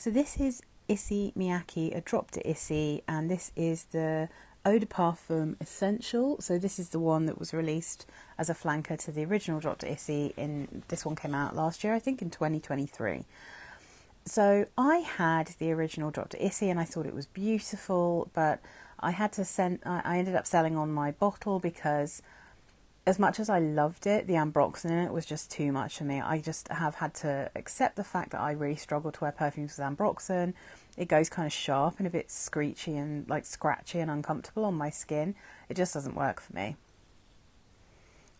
So this is Issey Miyake, a drop to Issey, and this is the Eau de Parfum Essentielle. So this is the one that was released as a flanker to the original drop to Issey. This one came out last year, I think in 2023. So I had the original drop to Issey and I thought it was beautiful, but I ended up selling on my bottle because as much as I loved it, the ambroxan in it was just too much for me. I just have had to accept the fact that I really struggle to wear perfumes with ambroxan. It goes kind of sharp and a bit screechy and like scratchy and uncomfortable on my skin. It just doesn't work for me.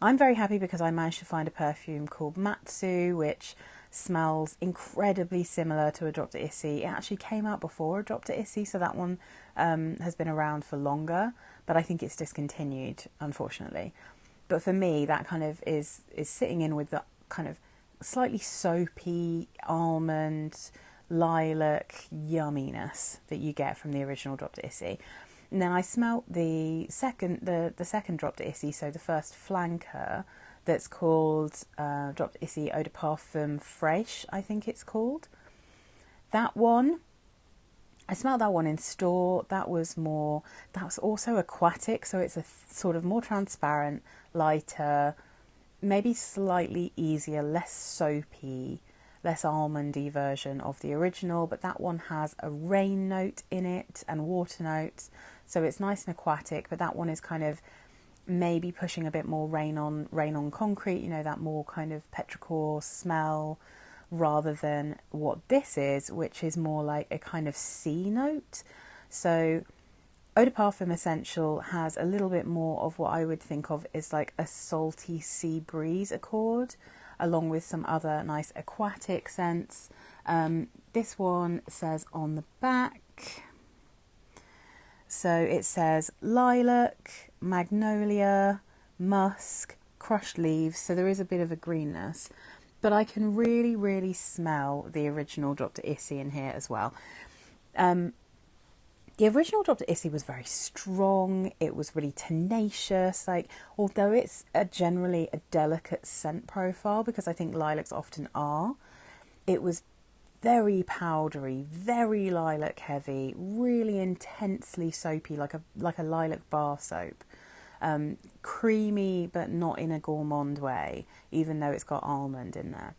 I'm very happy because I managed to find a perfume called Matsu, which smells incredibly similar to a drop to Issey. It actually came out before a drop to Issey, so that one has been around for longer, but I think it's discontinued, unfortunately. But for me, that kind of is sitting in with the kind of slightly soapy almond, lilac yumminess that you get from the original drop to Issey. And then I smelt the second drop to Issey, so the first flanker, that's called drop to Issey Eau de Parfum Fraîche, I think it's called. That one, I smelled that one in store. That was also aquatic, so it's a sort of more transparent, lighter, maybe slightly easier, less soapy, less almondy version of the original, but that one has a rain note in it and water notes, so it's nice and aquatic, but that one is kind of maybe pushing a bit more rain on concrete, you know, that more kind of petrichor smell, rather than what this is, which is more like a kind of sea note. So Eau de Parfum Essentielle has a little bit more of what I would think of as like a salty sea breeze accord, along with some other nice aquatic scents. This one says on the back, so it says lilac, magnolia, musk, crushed leaves, so there is a bit of a greenness. But I can really, really smell the original drop to Issey in here as well. The original drop to Issey was very strong. It was really tenacious. Like, although it's generally a delicate scent profile, because I think lilacs often are, it was very powdery, very lilac heavy, really intensely soapy, like a lilac bar soap. Creamy, but not in a gourmand way, even though it's got almond in there.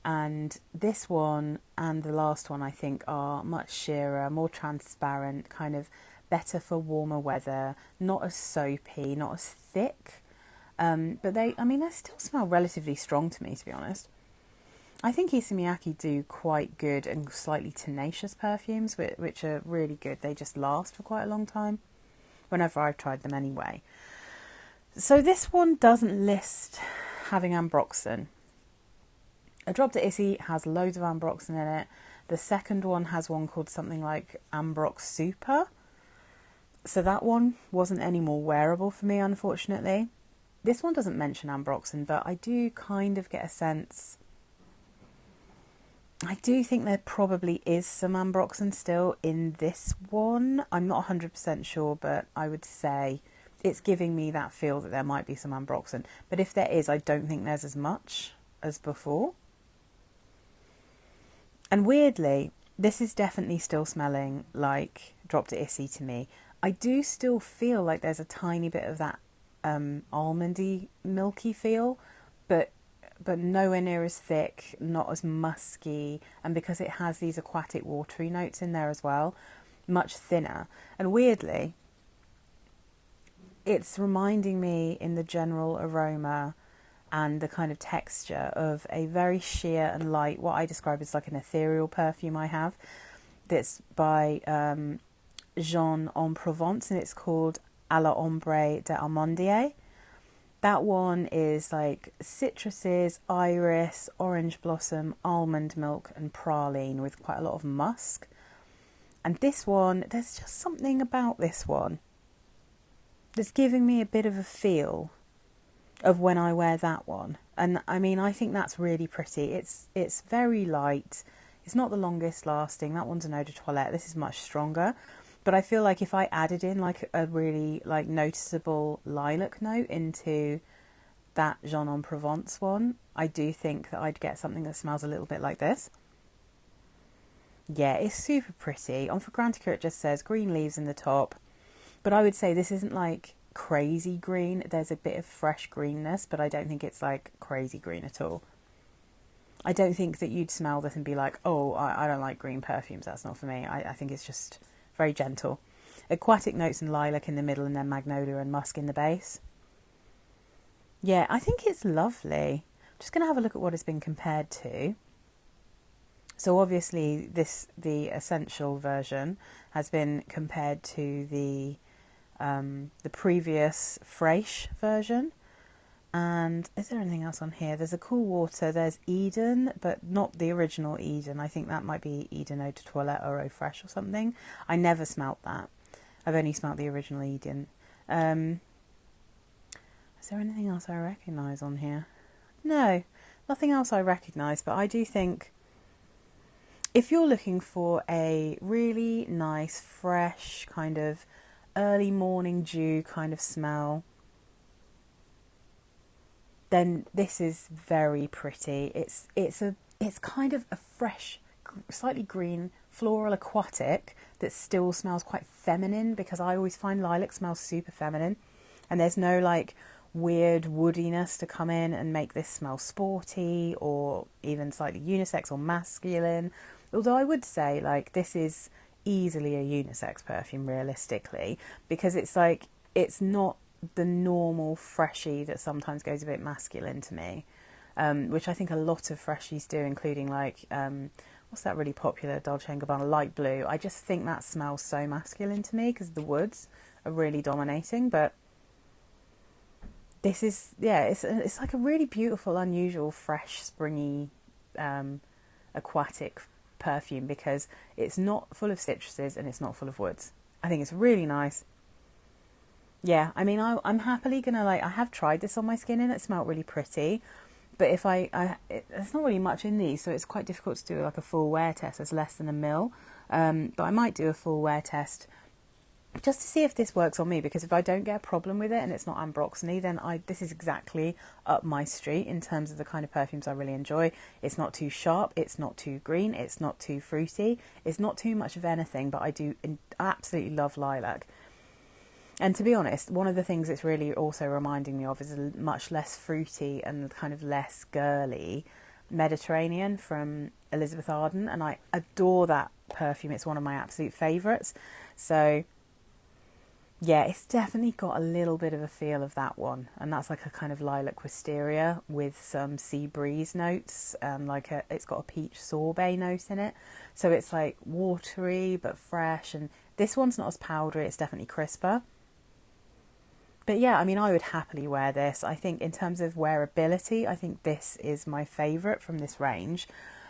And this one and the last one, I think, are much sheerer, more transparent, kind of better for warmer weather, not as soapy, not as thick. But they still smell relatively strong to me, to be honest. I think Issey Miyake do quite good and slightly tenacious perfumes, which are really good. They just last for quite a long time, whenever I've tried them anyway. So this one doesn't list having ambroxan. A drop to Issey has loads of ambroxan in it. The second one has one called something like Ambrox Super. So that one wasn't any more wearable for me, unfortunately. This one doesn't mention ambroxan, but I do kind of get a sense. I do think there probably is some ambroxan still in this one. I'm not 100% sure, but I would say it's giving me that feel that there might be some ambroxan. But if there is, I don't think there's as much as before. And weirdly, this is definitely still smelling like drop to Issey to me. I do still feel like there's a tiny bit of that almondy, milky feel, but nowhere near as thick, not as musky, and because it has these aquatic watery notes in there as well, much thinner. And weirdly, it's reminding me in the general aroma and the kind of texture of a very sheer and light, what I describe as like an ethereal perfume I have, that's by Jean en Provence, and it's called À la Ombre de Amandier. That one is like citruses, iris, orange blossom, almond milk and praline with quite a lot of musk. And this one, there's just something about this one that's giving me a bit of a feel of when I wear that one. And I mean, I think that's really pretty. It's very light. It's not the longest lasting. That one's an eau de toilette. This is much stronger. But I feel like if I added in like a really like noticeable lilac note into that Jean en Provence one, I do think that I'd get something that smells a little bit like this. Yeah, it's super pretty. On Fragrantica it just says green leaves in the top, but I would say this isn't like crazy green. There's a bit of fresh greenness, but I don't think it's like crazy green at all. I don't think that you'd smell this and be like, oh, I don't like green perfumes, that's not for me. I think it's just very gentle. Aquatic notes and lilac in the middle, and then magnolia and musk in the base. Yeah, I think it's lovely. I'm just going to have a look at what it's been compared to. So obviously the Essentielle version has been compared to the previous Fresh version. And is there anything else on here? There's a Cool Water, there's Eden, but not the original Eden. I think that might be Eden Eau de Toilette or Eau Fresh or something. I never smelt that. I've only smelt the original Eden. Is there anything else I recognise on here? No, nothing else I recognise, but I do think if you're looking for a really nice, fresh, kind of early morning dew kind of smell, then this is very pretty. It's kind of a fresh, slightly green, floral aquatic that still smells quite feminine, because I always find lilac smells super feminine, and there's no like weird woodiness to come in and make this smell sporty or even slightly unisex or masculine. Although I would say like this is easily a unisex perfume realistically, because it's like it's not the normal freshie that sometimes goes a bit masculine to me, which I think a lot of freshies do, including like what's that really popular Dolce & Gabbana light blue. I just think that smells so masculine to me because the woods are really dominating. But this is, yeah, it's like a really beautiful, unusual, fresh, springy aquatic perfume, because it's not full of citruses and it's not full of woods. I think it's really nice. Yeah, I mean, I'm happily gonna I have tried this on my skin and it smelled really pretty, but if there's not really much in these, so it's quite difficult to do like a full wear test. It's less than a mil, but I might do a full wear test just to see if this works on me, because if I don't get a problem with it and it's not ambroxany, then this is exactly up my street in terms of the kind of perfumes I really enjoy. It's not too sharp, it's not too green, it's not too fruity, it's not too much of anything, but I absolutely love lilac. And to be honest, one of the things it's really also reminding me of is a much less fruity and kind of less girly Mediterranean from Elizabeth Arden, and I adore that perfume. It's one of my absolute favourites. So yeah, it's definitely got a little bit of a feel of that one, and that's like a kind of lilac wisteria with some sea breeze notes, and it's got a peach sorbet note in it. So it's like watery but fresh, and this one's not as powdery, it's definitely crisper. But yeah, I mean, I would happily wear this. I think in terms of wearability, I think this is my favourite from this range.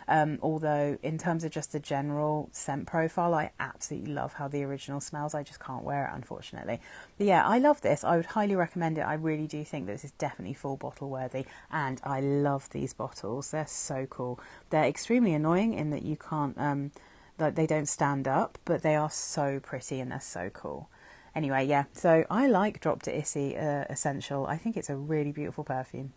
Although in terms of just the general scent profile, I absolutely love how the original smells. I just can't wear it, unfortunately. But yeah, I love this. I would highly recommend it. I really do think this is definitely full bottle worthy. And I love these bottles. They're so cool. They're extremely annoying in that you can't, like they don't stand up, but they are so pretty and they're so cool. Anyway, yeah, so I like Dropped at Issey Essentielle. I think it's a really beautiful perfume.